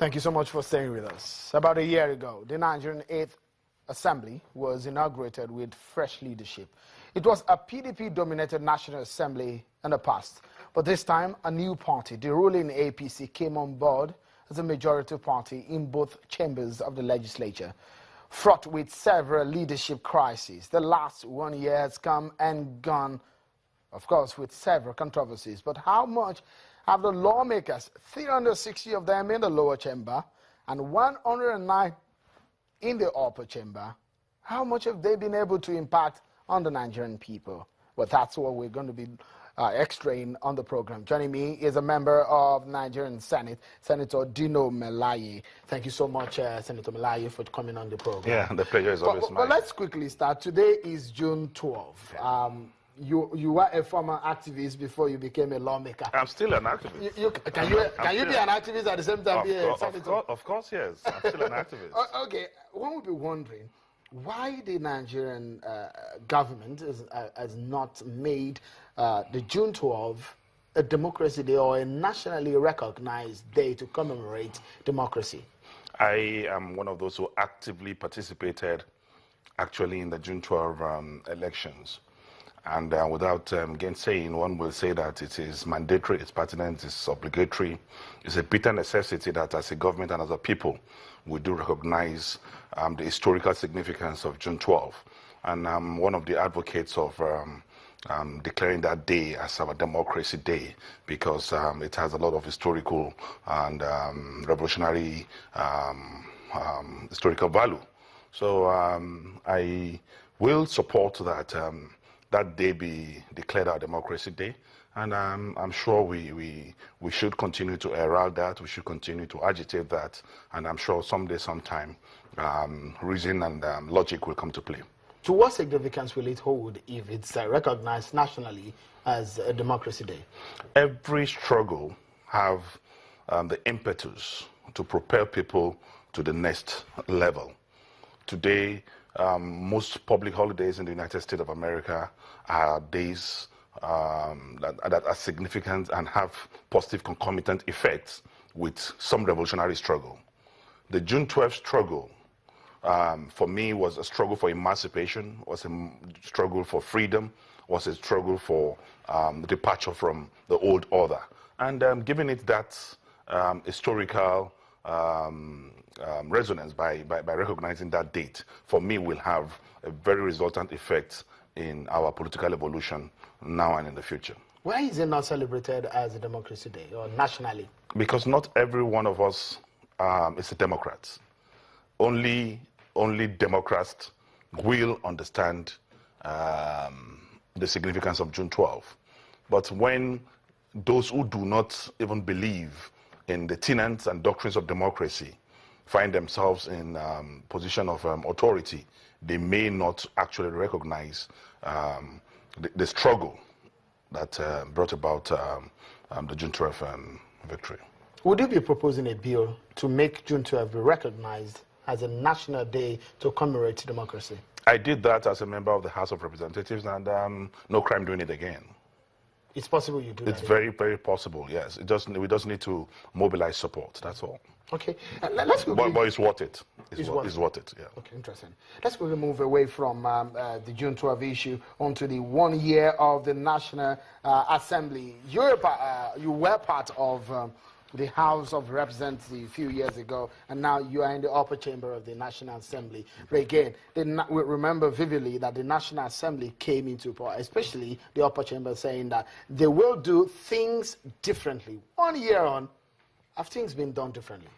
Thank you so much for staying with us. About a year ago, the Nigerian 8th Assembly was inaugurated with fresh leadership. It was a PDP-dominated National Assembly in the past, but this time a new party, the ruling APC, came on board as a majority party in both chambers of the legislature. Fraught with several leadership crises, the last 1 year has come and gone, of course, with several controversies. But how much have the lawmakers, 360 of them in the lower chamber and 109 in the upper chamber, how much have they been able to impact on the Nigerian people? Well, that's what we're going to be extraying on the program. Joining me is a member of Nigerian Senate, Senator Dino Melaye. Thank you so much, Senator Melaye, for coming on the program. Yeah, the pleasure is always mine. But let's quickly start. Today is June 12th. You were a former activist before you became a lawmaker. I'm still an activist. Can you be an activist at the same time? Of course, yes. I'm still an activist. Okay, one would be wondering why the Nigerian government has not made the June 12th a democracy day or a nationally recognized day to commemorate democracy. I am one of those who actively participated actually in the June 12 elections. And without gainsaying, one will say that it is mandatory, it's pertinent, it's obligatory. It's a bitter necessity that as a government and as a people, we do recognize the historical significance of June 12. And I'm one of the advocates of declaring that day as our democracy day because it has a lot of historical and revolutionary historical value. So I will support that that day be declared our democracy day, and I'm sure we should continue to herald that, we should continue to agitate that, and I'm sure someday, sometime, reason and logic will come to play. To what significance will it hold if it's recognized nationally as a democracy day? Every struggle have the impetus to propel people to the next level. Today, most public holidays in the United States of America are days that are significant and have positive concomitant effects with some revolutionary struggle. The June 12th struggle, for me, was a struggle for emancipation, was a struggle for freedom, was a struggle for departure from the old order. And giving it that historical resonance by recognizing that date, for me, will have a very resultant effect in our political evolution now and in the future. Why is it not celebrated as a democracy day or nationally? Because not every one of us is a Democrat. Only Democrats will understand the significance of June 12. But when those who do not even believe in the tenets and doctrines of democracy find themselves in position of authority, they may not actually recognize the struggle that brought about the June 12 victory. Would you be proposing a bill to make June 12 be recognized as a national day to commemorate democracy? I did that as a member of the House of Representatives, and no crime doing it again. It's possible you do that. It's very, very possible, yes. We just need to mobilize support, that's all. Okay, let's go. But it's worth it. It's worth it, yeah. Okay, interesting. Let's quickly move away from the June 12 issue onto the 1 year of the National Assembly. You were part of the House of Representatives a few years ago, and now you are in the upper chamber of the National Assembly. But again, we remember vividly that the National Assembly came into power, especially the upper chamber, saying that they will do things differently. 1 year on, have things been done differently?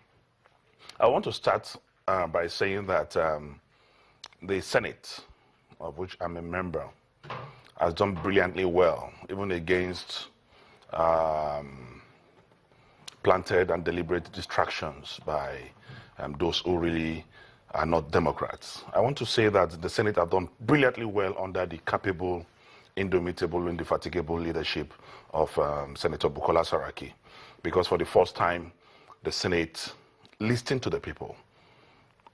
I want to start by saying that the Senate, of which I'm a member, has done brilliantly well, even against planted and deliberate distractions by those who really are not Democrats. I want to say that the Senate have done brilliantly well under the capable, indomitable, indefatigable leadership of Senator Bukola Saraki, because for the first time, the Senate listened to the people.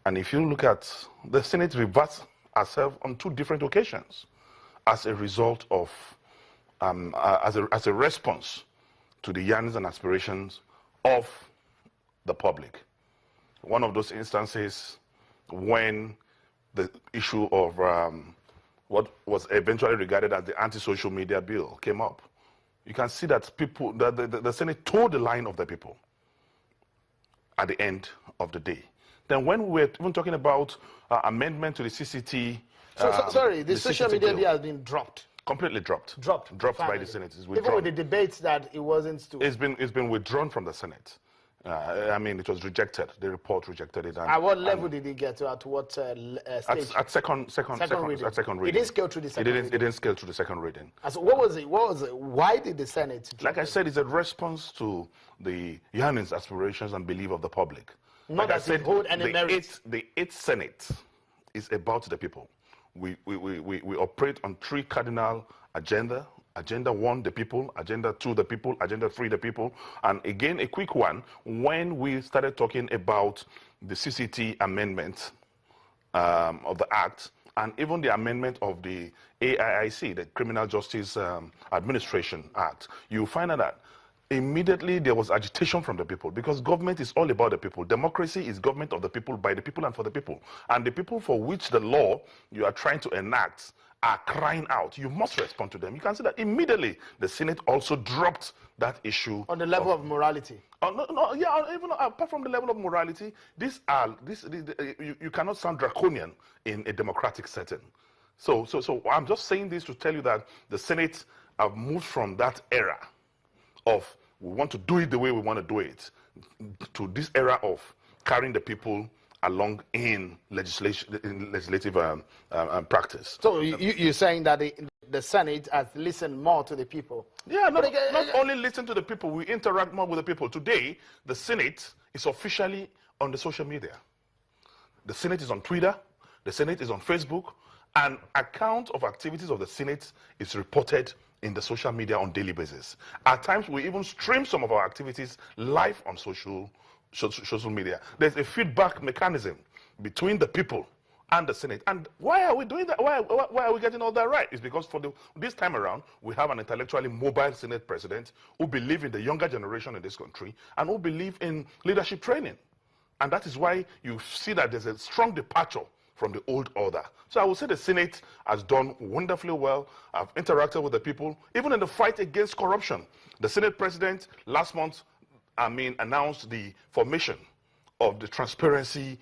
And if you look at the Senate reversed herself on 2 different occasions as a result of, as a response to the yearnings and aspirations of the public. one of those instances when the issue of what was eventually regarded as the anti-social media bill came up. You can see that the Senate toed the line of the people at the end of the day. Then when we were even talking about amendment to the CCT... sorry, the social media bill has been dropped. Completely dropped. Dropped by the Senate. It's even with the debates that it wasn't to... It's been withdrawn from the Senate. I mean, it was rejected. The report rejected it. At what level did it get to? At what stage? At second reading. At second reading. It didn't scale through the second reading. It didn't scale through the second reading. And so what was it? Why did the Senate? Like I said, it's a response to the yearnings, aspirations, and belief of the public. Not like that it hold any merit. The 8th Senate is about the people. We operate on 3 cardinal agenda. Agenda 1, the people. Agenda 2, the people. Agenda 3, the people. And again, a quick one. When we started talking about the CCT amendment of the Act, and even the amendment of the AIIC, the Criminal Justice Administration Act, you find out that immediately there was agitation from the people, because government is all about the people. Democracy is government of the people, by the people, and for the people. And the people for which the law you are trying to enact are crying out. You must respond to them. You can see that immediately the Senate also dropped that issue. On the level of morality. Even apart from the level of morality, you cannot sound draconian in a democratic setting. So I'm just saying this to tell you that the Senate have moved from that era of we want to do it the way we want to do it to this era of carrying the people along in legislative practice. So you're saying that the Senate has listened more to the people? Yeah, not only listen to the people, we interact more with the people. Today, the Senate is officially on the social media. The Senate is on Twitter, the Senate is on Facebook, and account of activities of the Senate is reported in the social media on daily basis. At times, we even stream some of our activities live on social media. There's a feedback mechanism between the people and the Senate. And why are we doing that? Why are we getting all that right? It's because this time around, we have an intellectually mobile Senate president who believes in the younger generation in this country and who believes in leadership training. And that is why you see that there's a strong departure from the old order. So I would say the Senate has done wonderfully well. I've interacted with the people, even in the fight against corruption. The Senate president last month, announced the formation of the Transparency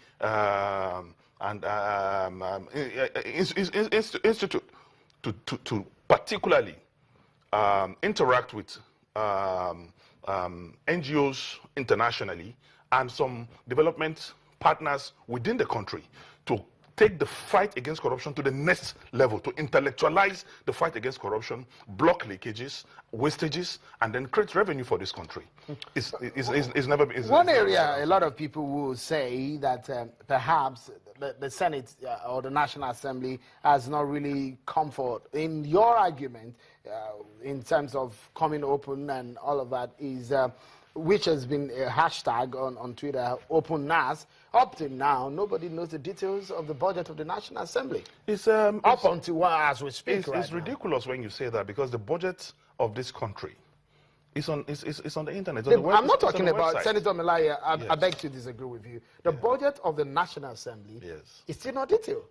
Institute to particularly interact with NGOs internationally and some development partners within the country to take the fight against corruption to the next level, to intellectualize the fight against corruption, block leakages, wastages, and then create revenue for this country. It's never been... One area a lot of people will say that perhaps the Senate or the National Assembly has not really come forward. In your argument, in terms of coming open and all of that, is... which has been a hashtag on Twitter, OpenNAS. Up to now, nobody knows the details of the budget of the National Assembly. Up until as we speak It's ridiculous when you say that, because the budget of this country is on the internet. I'm not talking about, Senator Malaya, I beg to disagree with you. The budget of the National Assembly is still not detailed.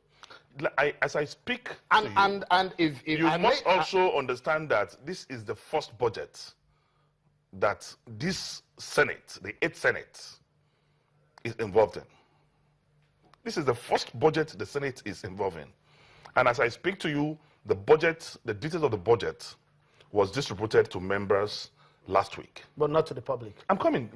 As I speak and if you must also understand that this is the first budget that this Senate, the 8th Senate, is involved in. This is the first budget the Senate is involved in. And as I speak to you, the details of the budget was distributed to members last week. But not to the public.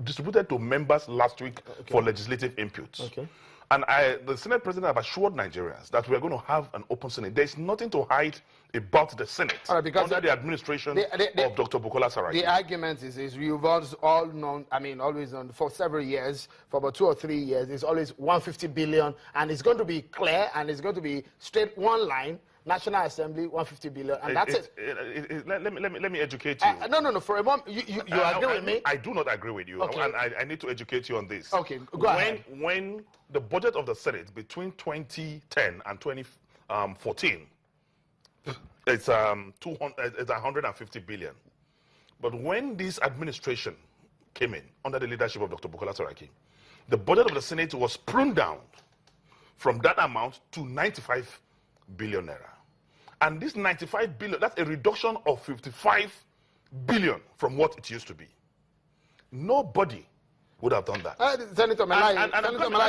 Distributed to members last week for legislative input. Okay. And the Senate President have assured Nigerians that we are going to have an open Senate. There's nothing to hide about the Senate because under the administration of Dr. Bukola Saraki. The argument is you've all known, always known for several years, for about 2 or 3 years, it's always 150 billion, and it's going to be clear, and it's going to be straight one line, National Assembly, 150 billion, and that's it. Let me educate you. No. For a moment, you agree with me? I do not agree with you, and I need to educate you on this. Okay, go ahead. When the budget of the Senate between 2010 and 2014, it's 150 billion. But when this administration came in under the leadership of Dr. Bukola Saraki, the budget of the Senate was pruned down from that amount to 95 billion naira. And this 95 billion, that's a reduction of 55 billion from what it used to be. Nobody would have done that. Senator Melai,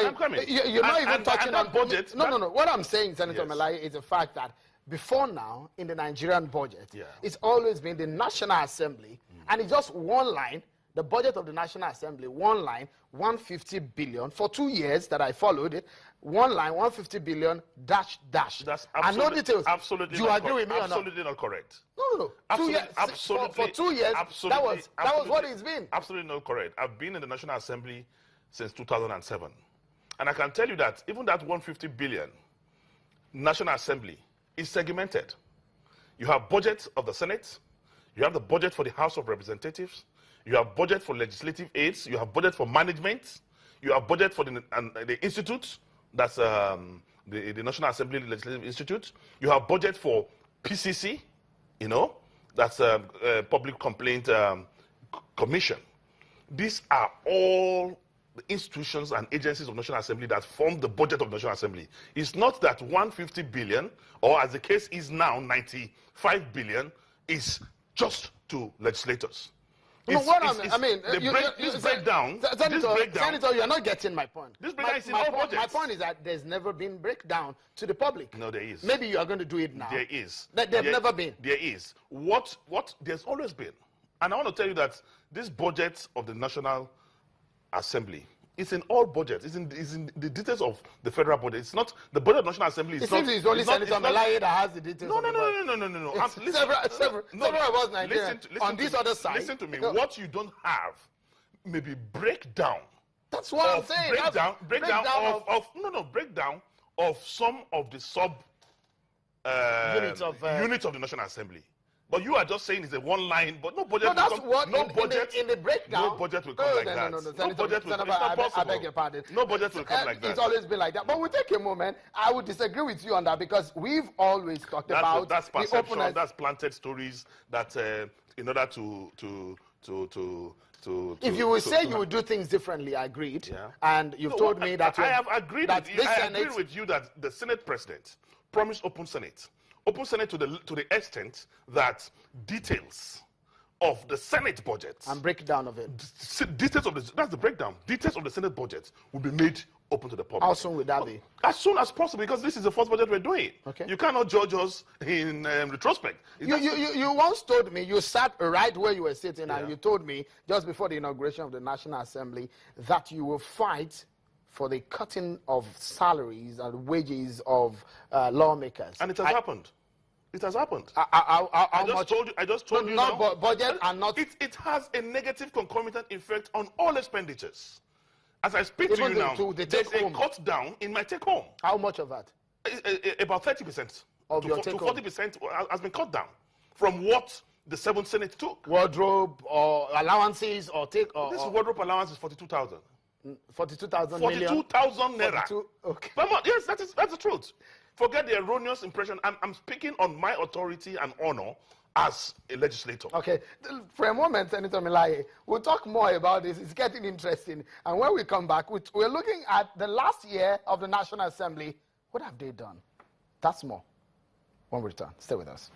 I'm coming. You're not even touching on budget. No. What I'm saying, Senator Melai, is the fact that before now, in the Nigerian budget, it's always been the National Assembly, and it's just one line, the budget of the National Assembly, one line, 150 billion, for 2 years that I followed it, one line, 150 billion, dash. That's and no details. Absolutely. Do you agree with me or not? Absolutely not correct. No. 2 years, for 2 years, that was what it's been. Absolutely not correct. I've been in the National Assembly since 2007. And I can tell you that even that 150 billion National Assembly is segmented. You have budget of the Senate, you have the budget for the House of Representatives, you have budget for legislative aids, you have budget for management, you have budget for the institute, that's the National Assembly Legislative Institute, you have budget for PCC, that's Public Complaint Commission. These are all the institutions and agencies of National Assembly that form the budget of National Assembly. It's not that 150 billion, or as the case is now, 95 billion, is just to legislators. This breakdown, Senator, you're not getting my point. This breakdown is in all budgets. My point is that there's never been breakdown to the public. No, there is. Maybe you are going to do it now. There is. There's never been. There is. What there's always been. And I want to tell you that this budget of the National Assembly, it's in all budgets. It's in the details of the federal budget. It's not the budget of the National Assembly. It seems it's only Senator Melai that has the details. No. Several of us Nigerians on this other side. Listen to me. What you don't have, maybe breakdown. That's what I'm saying. Breakdown of some of the sub units of the National Assembly. But you are just saying it's a one line, but no budget. No, that's what in the breakdown. No budget will come like that. No. No budget will come. It's not possible. I beg your pardon. No budget will come like that. It's always been like that. But we'll take a moment. I would disagree with you on that because we've always talked about that's the perception. openness. That's planted stories that in order to if you would say you would do things differently, I agreed. Yeah. And you've told me that I have agreed with you. I agree with you that the Senate President promised open Senate. Open Senate to the extent that details of the Senate budget and breakdown of it. That's the breakdown. Details of the Senate budget will be made open to the public. How soon will that be? As soon as possible, because this is the first budget we're doing. Okay. You cannot judge us in retrospect. You once told me, you sat right where you were sitting, and you told me just before the inauguration of the National Assembly that you will fight for the cutting of salaries and wages of lawmakers. And it has happened. It has happened. I just told you not now. Budget and not. It has a negative concomitant effect on all expenditures. As I speak to you now, there's a cut down in my take home. How much of that? About 30% of your take home. 40% has been cut down from what the 7th Senate took. Wardrobe or allowances or take. This wardrobe allowance is 42,000. 42,000 42,000 naira. Okay. Yes, that's the truth. Forget the erroneous impression. I'm speaking on my authority and honor as a legislator. Okay. For a moment, Senator Melai, we'll talk more about this. It's getting interesting. And when we come back, we're looking at the last year of the National Assembly. What have they done? That's more when we return. Stay with us.